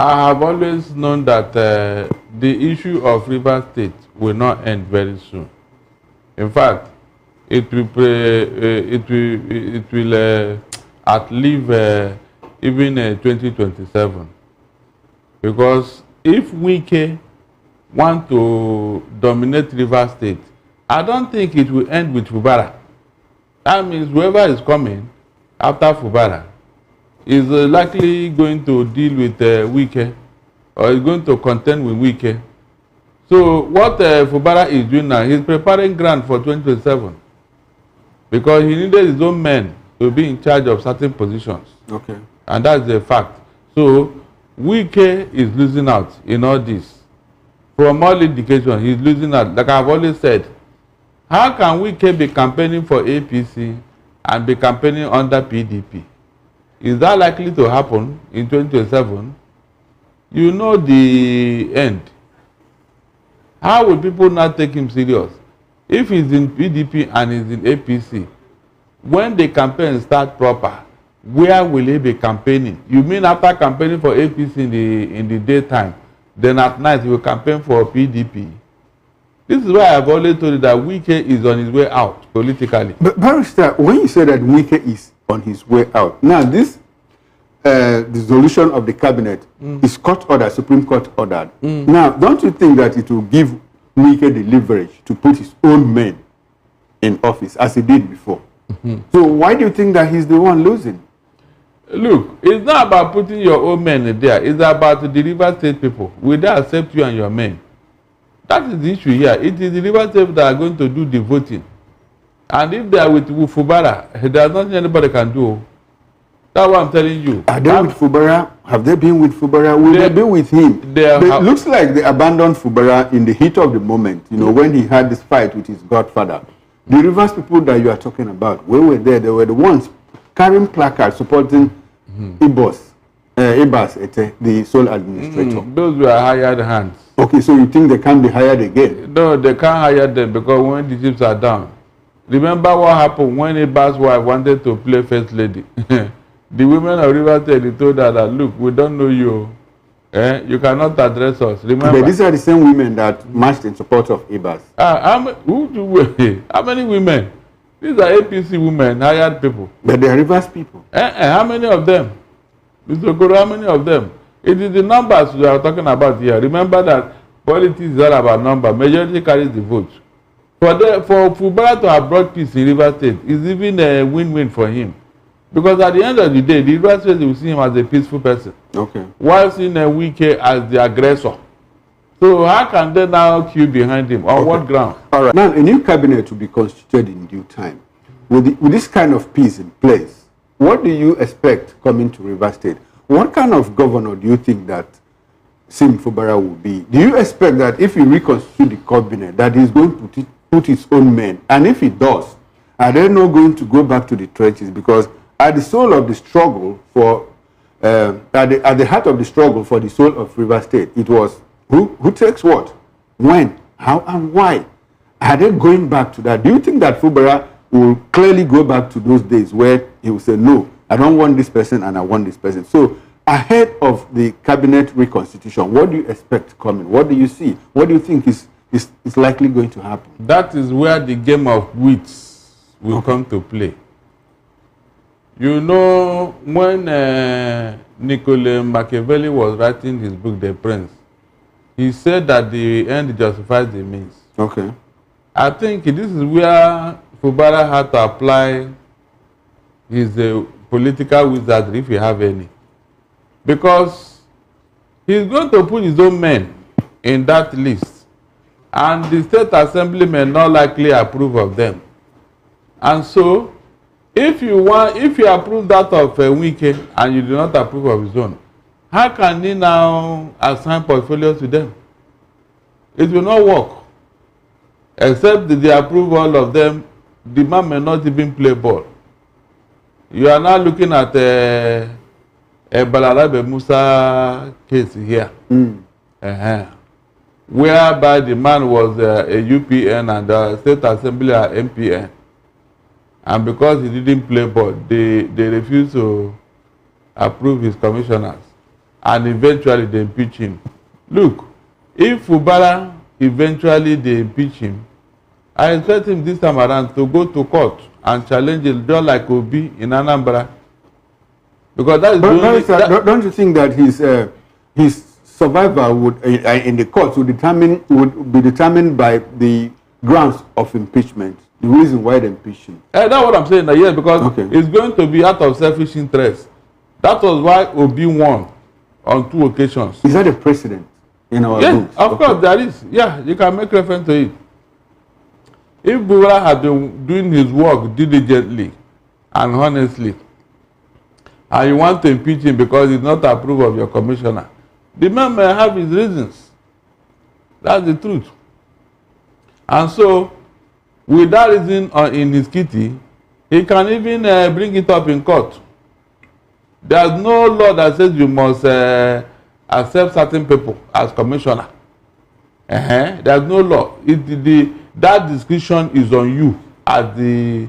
I have always known that the issue of River State will not end very soon. In fact, it will outlive even 2027. Because if Wike want to dominate River State, I don't think it will end with Fubara. That means whoever is coming after Fubara is likely going to deal with Wike, or is going to contend with Wike. So what Fubara is doing now, he's preparing ground for 2027 because he needed his own men to be in charge of certain positions. Okay. And that's a fact. So Wike is losing out in all this. From all indications, he's losing out. Like I've always said, how can Wike be campaigning for APC and be campaigning under PDP? Is that likely to happen in 2027? You know the end. How will people not take him serious? If he's in PDP and he's in APC, when the campaign starts proper, where will he be campaigning? You mean after campaigning for APC in the daytime, then at night he will campaign for PDP? This is why I've always told you that Wike is on his way out politically. But Barrister, when you say that Wike is on his way out, now this dissolution of the cabinet is court ordered, Supreme Court ordered. Now, don't you think that it will give Wike the leverage to put his own men in office as he did before? So why do you think that he's the one losing? Look, it's not about putting your own men there. It's about the River State people. Will they accept you and your men? That is the issue here. It is the River State that are going to do the voting. And if they are with Fubara, there's nothing anybody can do. That's what I'm telling you. Are they with Fubara? Have they been with Fubara? Will they be with him? It looks like they abandoned Fubara in the heat of the moment, you know, when he had this fight with his godfather. The Rivers people that you are talking about, we were there. They were the ones carrying placards supporting Ibas, the sole administrator. Those were hired hands. Okay, so you think they can't be hired again? No, they can't hire them because when the chips are down. Remember what happened when Ibas' wife wanted to play first lady? The women of River State told her that, look, we don't know you. You cannot address us. Remember? But these are the same women that marched in support of Ibas. How many women? These are APC women, hired people. But they are Rivers people. How many of them? Mr. Okoro, how many of them? It is the numbers we are talking about here. Remember that politics is all about number. Majority carries the vote. For Fubara to have brought peace in River State is even a win-win for him. Because at the end of the day, the River State will see him as a peaceful person. Okay. While seeing a Wike as the aggressor. So how can they now queue behind him? On what ground? All right. Now, a new cabinet will be constituted in due time. With this kind of peace in place, what do you expect coming to River State? What kind of governor do you think that Sim Fubara will be? Do you expect that if he reconstitute the cabinet, that he's going to put his own men? And if he does, are they not going to go back to the trenches? Because at the soul of the struggle for, at the heart of the struggle for the soul of River State, it was who takes what, when, how, and why. Are they going back to that? Do you think that Fubara will clearly go back to those days where he will say, no, I don't want this person and I want this person? So ahead of the cabinet reconstitution, what do you expect coming? What do you see? What do you think is likely going to happen? That is where the game of wits will come to play. You know, when Niccolo Machiavelli was writing his book, The Prince, he said that the end justifies the means. Okay. I think this is where Fubara had to apply his political wizardry, if he have any. Because he's going to put his own men in that list. And the state assembly may not likely approve of them. And so, if you approve that of Wike and you do not approve of his own, how can he now assign portfolios to them? It will not work. Except that they approve all of them, the man may not even play ball. You are now looking at a Balarabe Musa case here. Whereby the man was a UPN and the State Assembly are MPN. And because he didn't play ball, they refused to approve his commissioners. and eventually they impeach him. Look, if Fubara eventually they impeach him, I expect him this time around to go to court and challenge it just like Obi in Anambra. Because that is don't you think that his survival would in the court would be determined by the grounds of impeachment, the reason why they impeach him? That's what I'm saying. Yes, because it's going to be out of selfish interest. That was why Obi won on 2 occasions. Is that a precedent in our books? Yes, of course there is. Yeah, you can make reference to it. If Fubara had been doing his work diligently and honestly, and you want to impeach him because he's not approved of your commissioner, the man may have his reasons. That's the truth. And so, with that reason in his kitty, he can even bring it up in court. There's no law that says you must accept certain people as commissioner. There's no law. That discretion is on you as the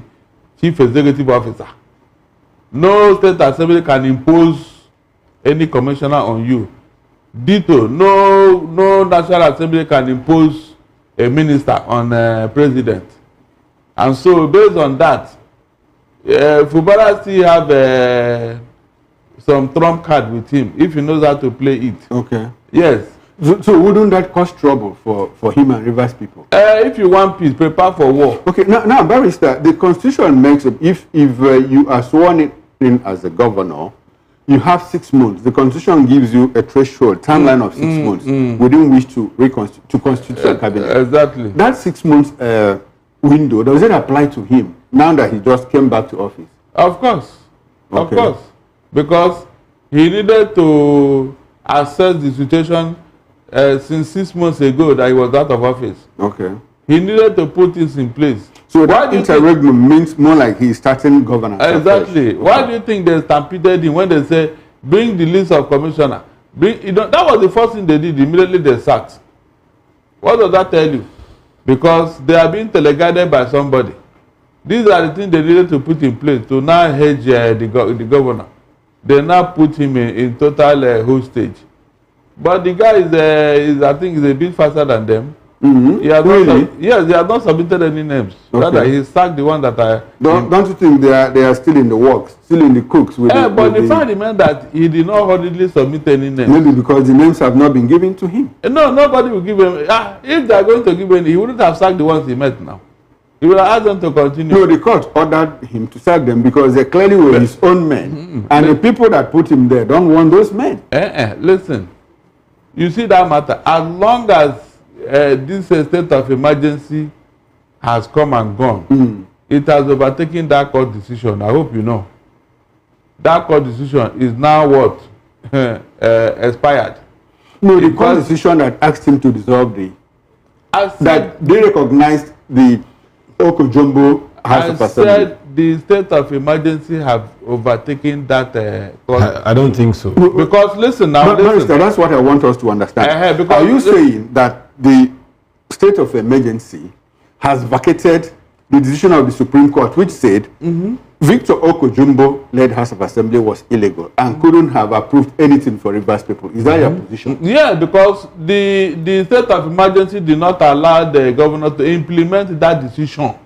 chief executive officer. No state assembly can impose any commissioner on you. Ditto, no national assembly can impose a minister on president. And so based on that, Fubara still have some trump card with him if he knows how to play it. Okay. Yes. So wouldn't that cause trouble for him and Rivers people? If you want peace, prepare for war. Okay, now Barrister, the constitution makes it, if you are sworn in as a governor, you have 6 months. The constitution gives you a threshold, timeline of 6 months within which to constitute a cabinet. Exactly. That 6 months window, does it apply to him now that he just came back to office? Of course. Okay. Of course. Because he needed to assess the situation since 6 months ago that he was out of office. Okay. He needed to put things in place. So that interregnum means more like he's starting governance. Exactly. Why do you think they stampeded him when they say, bring the list of commissioner? That was the first thing they did. Immediately they sacked. What does that tell you? Because they are being teleguided by somebody. These are the things they needed to put in place to now hedge the governor. They now put him in total hostage. But the guy is I think, is a bit faster than them. He has he has not submitted any names. Rather, he sacked the one that I. Don't you think they are still in the works, still in the cooks? But the fact remains that he did not hurriedly submit any names. Maybe because the names have not been given to him. No, nobody will give him. If they are going to give him, he wouldn't have sacked the ones he met now. He would have asked them to continue. No, the court ordered him to sack them because they clearly were his own men. And the people that put him there don't want those men. Listen, you see that matter. As long as this state of emergency has come and gone, it has overtaken that court decision. I hope you know. That court decision is now what? Expired. No, the court decision that asked him to dissolve that they recognized the Okojombo House of Assembly. I said the state of emergency have overtaken that court. I don't think so. Because listen now. Minister, that's what I want us to understand. Are you saying that the state of emergency has vacated the decision of the Supreme Court, which said Victor Okojumbo-led House of Assembly was illegal and couldn't have approved anything for Rivers people? Is that your position? Yeah, because the state of emergency did not allow the governor to implement that decision.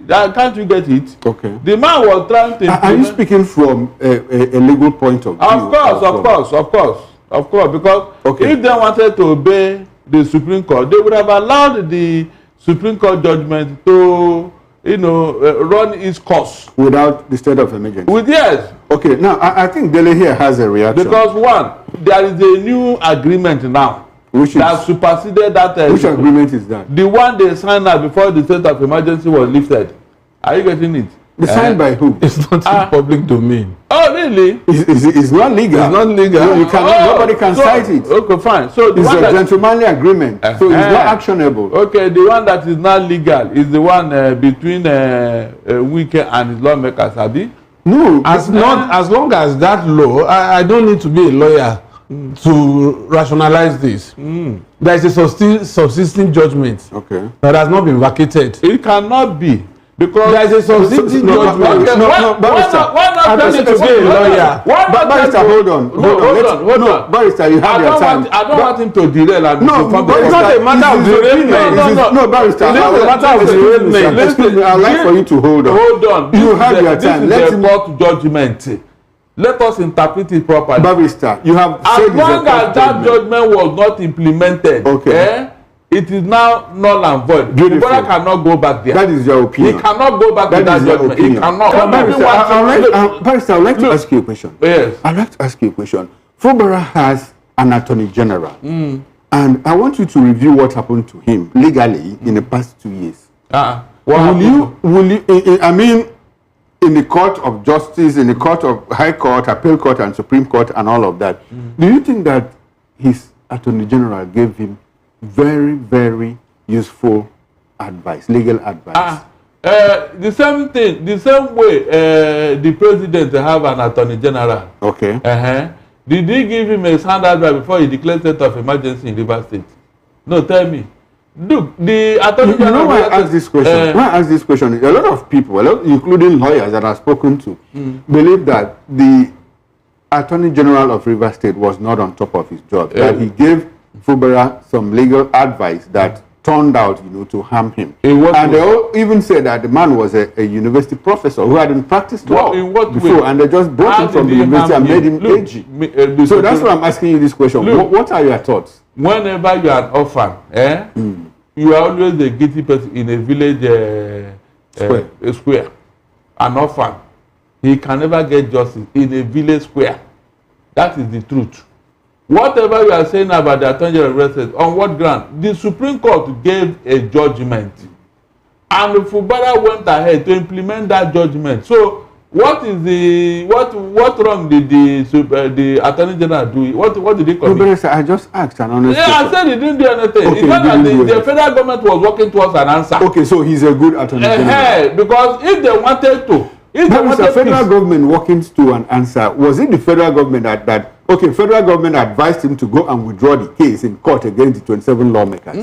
Can't you get it? Okay. The man was trying to implement. Are you speaking from a legal point of view? Of course. Because if they wanted to obey the Supreme Court, they would have allowed the Supreme Court judgment to, run its course. Without the state of emergency? Yes. Okay, now I think Dele here has a reaction. Because one, there is a new agreement now that superseded that. Which agreement is that? The one they signed out before the state of emergency was lifted. Are you getting it? Signed by who? It's not in public domain. Oh, really? It's not legal. It's not legal. Nobody can cite it. Okay, fine. So it's a gentlemanly agreement. So it's not actionable. Okay, the one that is not legal is the one between Wike and his lawmakers, Abi? No, as long as that law, I don't need to be a lawyer to rationalize this. There is a subsisting judgment that has not been vacated. It cannot be. Because there is a subsidiary judgment. Why not I don't need to be a lawyer. Barrister, hold on. Barrister, you have your time. I don't want him to derail. It's not a matter of derailment. No, Barrister, it's a matter of derailment. Excuse me, I'd like for you to hold on. Hold on. You have your time. This is a court judgment. Let us interpret it properly. Barrister, you have said as long as that judgment was not implemented, it is now null and void. Beautiful. The brother cannot go back there. That is your opinion. He cannot go back to that judgment. Opinion. He cannot. Barrister, I would like to ask you a question. Yes. I'd like to ask you a question. Fubara has an attorney general. And I want you to review what happened to him legally in the past 2 years. Will you, I mean, in the court of justice, in the court of high court, appeal court, and supreme court, and all of that, do you think that his attorney general gave him very, very useful advice, legal advice? The same thing, the same way the president have an attorney general. Okay. Did he give him a sound advice before he declared state of emergency in Rivers State? No, tell me. Look, the attorney general. You know why I ask this question? Why I ask this question? A lot of people, including lawyers that I've spoken to, believe that the attorney general of Rivers State was not on top of his job. That he gave Fubara some legal advice that turned out, to harm him. And they all even said that the man was a university professor who hadn't practiced law before, and they just brought him from the university and made him AG. So that's why I'm asking you this question. What are your thoughts? Whenever you are an orphan, you are always a guilty person in a village square. An orphan, he can never get justice in a village square. That is the truth. Whatever you are saying about the attorney general, on what ground? The Supreme Court gave a judgment, and Fubara went ahead to implement that judgment. So, what wrong did the attorney general do? What did he commit? No, I just asked an honest question. I said he didn't do anything. Okay, it's not that the federal government was working towards an answer. Okay, so he's a good attorney general. Because if they wanted to, the federal government working to an answer, was it the federal government that federal government advised him to go and withdraw the case in court against the 27 lawmakers?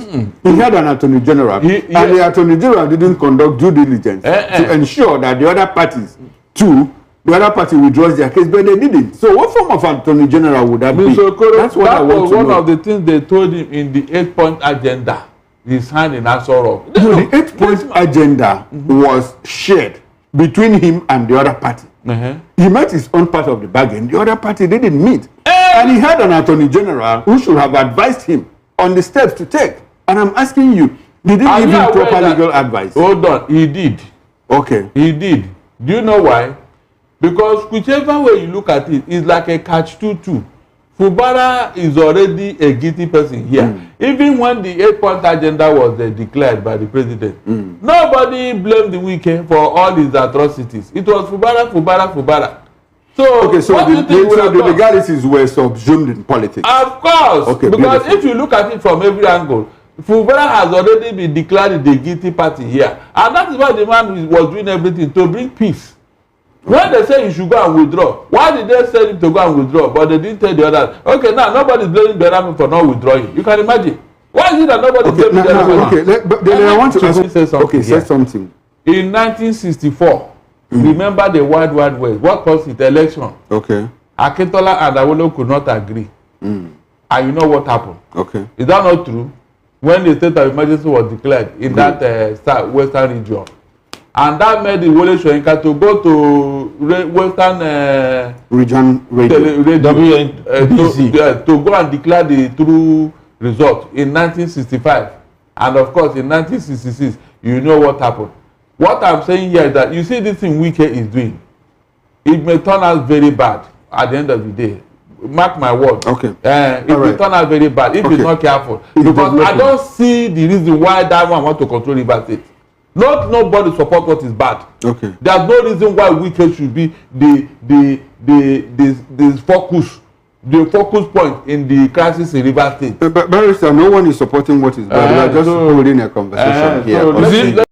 He had an attorney general, and the attorney general didn't conduct due diligence to ensure that the other parties, the other party withdraws their case, but they didn't. So what form of attorney general would that be? That's what I want to know. One of the things they told him in the 8-point agenda. His hand in Asoro. No, the 8-point agenda was shared between him and the other party. He met his own part of the bargain. The other party didn't meet. And he had an attorney general who should have advised him on the steps to take. And I'm asking you, did he give him proper legal advice? Hold on, he did. Okay. He did. Do you know why? Because whichever way you look at it, it's like a catch-22. Fubara is already a guilty person here. Even when the 8-point agenda was declared by the president, nobody blamed the Wike for all his atrocities. It was Fubara. So, the legalities were subsumed in politics. Of course, because if you look at it from every angle, Fubara has already been declared the guilty party here. And that is why the man was doing everything to bring peace. When they say you should go and withdraw, why did they say him to go and withdraw? But they didn't tell the others. Okay, now nobody is blaming the other for not withdrawing. You can imagine. Why is it that nobody is blaming the other? But then I want to ask. Say something. In 1964, remember the Wild West. What caused it? Election. Okay. Akintola and Awolowo could not agree. And you know what happened? Okay. Is that not true? When the state of emergency was declared in that western region. And that made the Wole Soyinka to go to Western region radio. To go and declare the true result in 1965. And of course, in 1966, you know what happened. What I'm saying here is that you see this thing Wike is doing. It may turn out very bad at the end of the day. Mark my word. Okay. It will turn out very bad if he's not careful. Because I don't see the reason why that one wants to control Rivers State. Nobody support what is bad. Okay. There's no reason why Wike should be the focus point in the crisis in Rivers State. But Barrister, no one is supporting what is bad. We are just holding a conversation here.